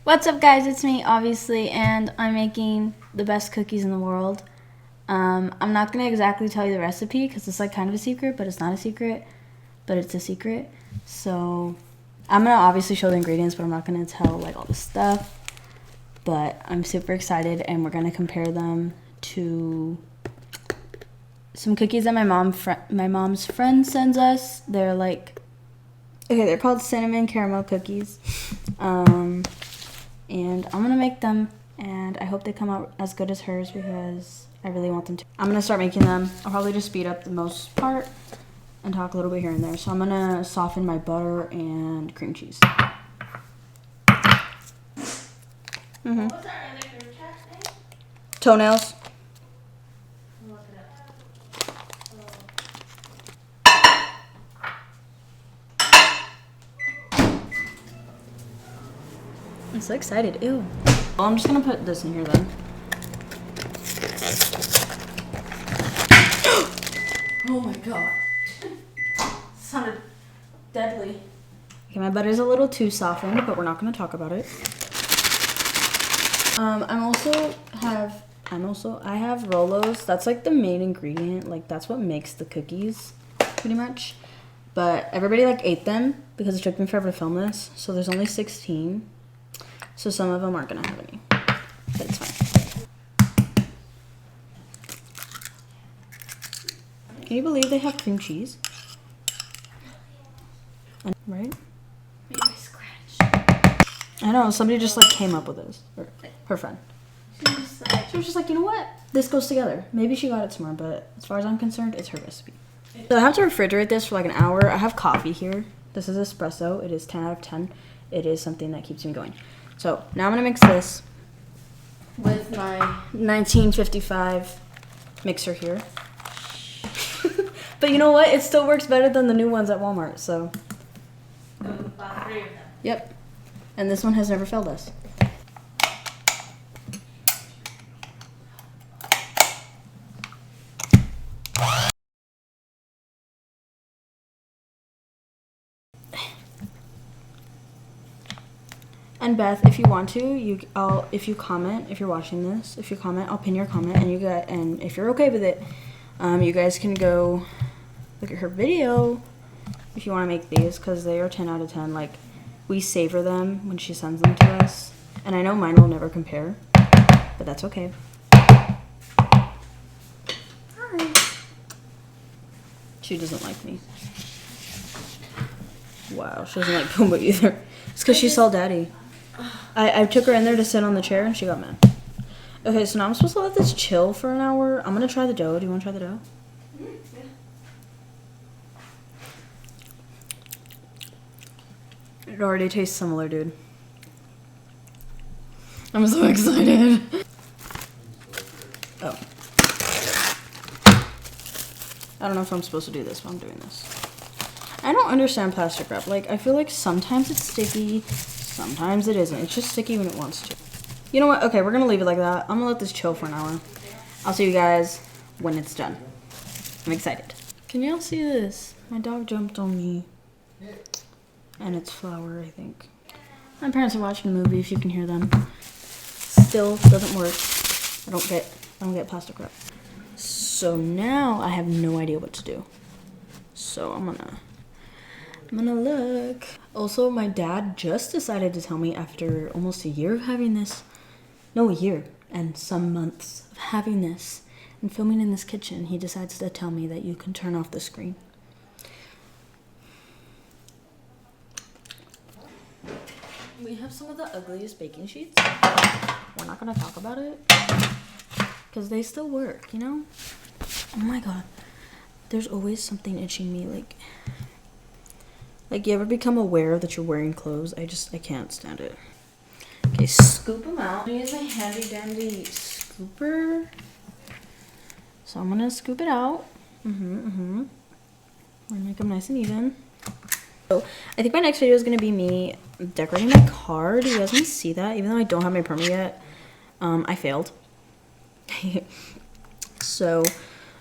What's up, guys? It's me, obviously, and I'm making the best cookies in the world. I'm not gonna exactly tell you the recipe because it's like kind of a secret, but it's not a secret, but it's a secret. So I'm gonna obviously show the ingredients, but I'm not gonna tell like all the stuff. But I'm super excited, and we're gonna compare them to some cookies that my mom's friend sends us. They're like, okay, they're called cinnamon caramel cookies. And I'm gonna make them, and I hope they come out as good as hers because I really want them to. I'm gonna start making them. I'll probably just speed up the most part and talk a little bit here and there. So I'm gonna soften my butter and cream cheese. What's our other group chat name? Toenails. Look it up. I'm so excited. Ew. Well, I'm just gonna put this in here then. Oh my god. Sounded deadly. Okay, my butter's a little too softened, but we're not gonna talk about it. I have Rolos. That's like the main ingredient. Like that's what makes the cookies, pretty much. But everybody like ate them because it took me forever to film this. So there's only 16. So some of them aren't gonna have any, but it's fine. Can you believe they have cream cheese? Right? Maybe I scratched. I know, somebody just like came up with this, or her friend. She was just like, you know what? This goes together. Maybe she got it somewhere, but as far as I'm concerned, it's her recipe. So I have to refrigerate this for like an hour. I have coffee here. This is espresso. It is 10 out of 10. It is something that keeps me going. So now I'm gonna mix this with my 1955 mixer here. But you know what? It still works better than the new ones at Walmart, so. So we bought 3 of them. Yep. And this one has never failed us. And Beth, if you want to, if you comment, if you're watching this, if you comment, I'll pin your comment, and if you're okay with it, you guys can go look at her video if you want to make these, because they are 10 out of 10. Like, we savor them when she sends them to us, and I know mine will never compare, but that's okay. Hi. She doesn't like me. Wow, she doesn't like Pumbaa either. It's because she saw Daddy. I took her in there to sit on the chair and she got mad. Okay, so now I'm supposed to let this chill for an hour. I'm gonna try the dough. Do you want to try the dough? Yeah. It already tastes similar, dude. I'm so excited. Oh. I don't know if I'm supposed to do this, but I'm doing this. I don't understand plastic wrap. Like, I feel like sometimes it's sticky, sometimes it isn't. It's just sticky when it wants to. You know what? Okay, we're gonna leave it like that. I'm gonna let this chill for an hour. I'll see you guys when it's done. I'm excited. Can y'all see this? My dog jumped on me. And it's Flower, I think. My parents are watching a movie, if you can hear them. Still doesn't work. I don't get plastic wrap. So now I have no idea what to do. So I'm gonna look. Also, my dad just decided to tell me after almost a year of having this, no, a year and some months of having this and filming in this kitchen, he decides to tell me that you can turn off the screen. We have some of the ugliest baking sheets. We're not gonna talk about it because they still work, you know? Oh my god. There's always something itching me, like you ever become aware that you're wearing clothes? I can't stand it. Okay, scoop them out. I'm gonna use my handy dandy scooper. So I'm gonna scoop it out. We're gonna make them nice and even. So I think my next video is gonna be me decorating my car. Do you guys want to see that? Even though I don't have my permit yet, I failed. So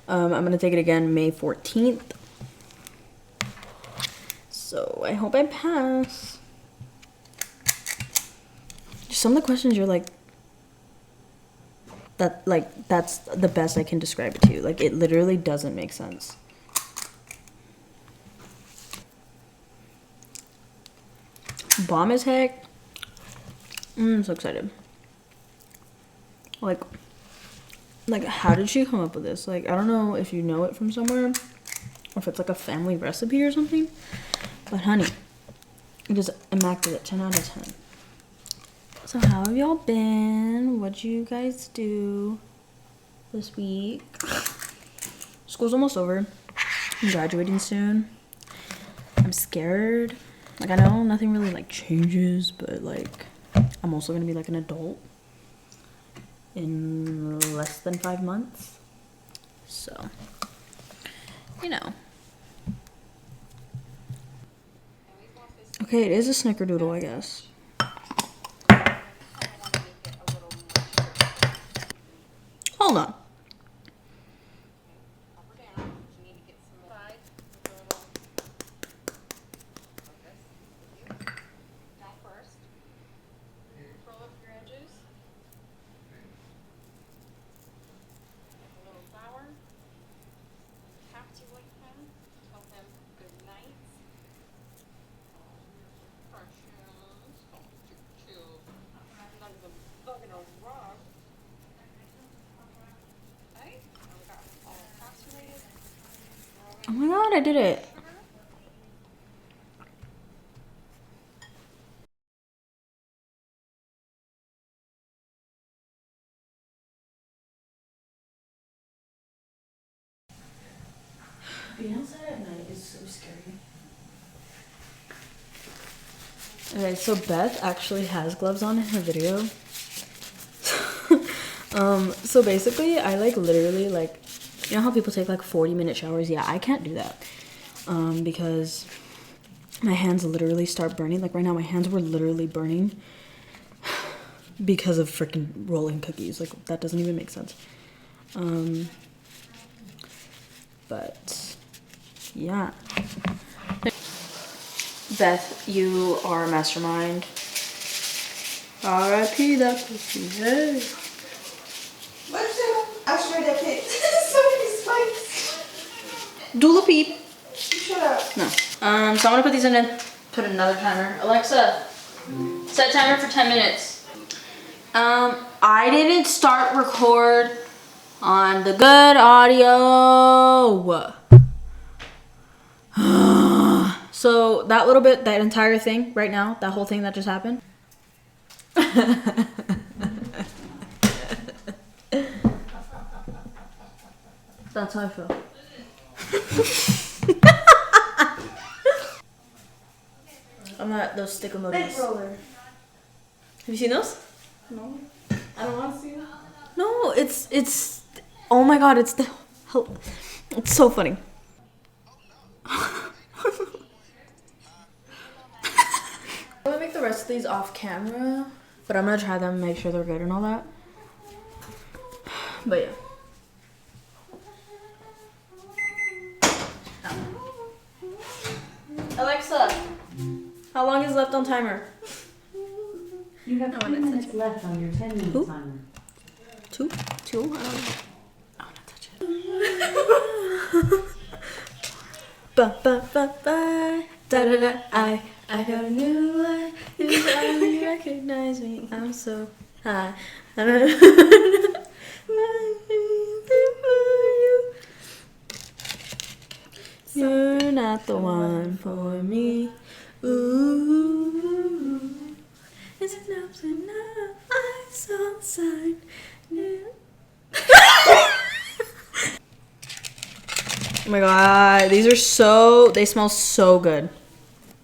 I'm gonna take it again May 14th. So I hope I pass. some of the questions you're like, that's the best I can describe it to you. Like, it literally doesn't make sense. Bomb as heck. I'm so excited. Like, how did she come up with this? Like, I don't know if you know it from somewhere, or if it's like a family recipe or something. But honey, it is immaculate. 10 out of 10. So how have y'all been? What'd you guys do this week? School's almost over. I'm graduating soon. I'm scared. Like, I know nothing really like changes, but like I'm also gonna be like an adult in less than 5 months. So, you know. Okay, it is a snickerdoodle, I guess. Hold on. Oh my god, I did it. Being outside at night is so scary. Okay, so Beth actually has gloves on in her video. So basically, I like literally like, you know how people take like 40-minute showers? Yeah, I can't do that. Because my hands literally start burning. Like right now, my hands were literally burning because of freaking rolling cookies. Like that doesn't even make sense. But yeah. Beth, you are a mastermind. R.I.P. that pussy. Hey. What's that? I sure that pig. So many spikes. Dula peep. Shut up. No. So I'm gonna put these in and put another timer. Alexa, set timer for 10 minutes. I didn't start record on the good audio. So that little bit, that entire thing right now, that whole thing that just happened. That's how I feel. I'm at those stick emojis. Roller. Have you seen those? No. I don't want to see it. No, it's oh my god, it's so funny. I'm gonna make the rest of these off camera, but I'm gonna try them, make sure they're good and all that. But yeah. Alexa, how long is left on timer? You have 2 minutes left on your 10-minute Who? timer. Two? I don't know. I wanna touch it. Ba ba ba ba. Da da da. I got a new life. You finally recognize me. I'm so high. You're not the one for me. Ooh, it's enough to know I saw the sign. Oh my god, these are so, they smell so good.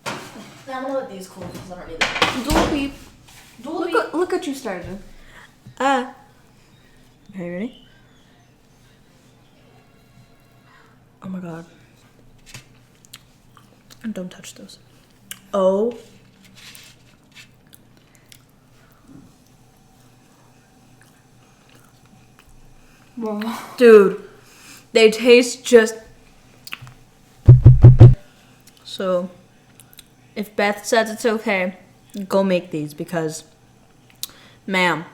Now I'm gonna let these cool because I don't need them. Dual beep. Look what you started. Okay, ready? Oh my god. And don't touch those. Oh. Whoa. Dude, they taste just... So, if Beth says it's okay, go make these because Ma'am.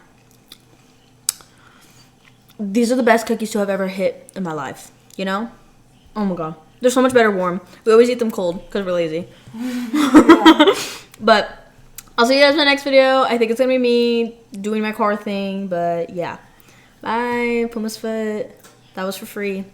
These are the best cookies to have ever hit in my life. You know? Oh my god. They're so much better warm. We always eat them cold because we're lazy. But I'll see you guys in my next video. I think it's going to be me doing my car thing. But yeah. Bye. Puma's foot. That was for free.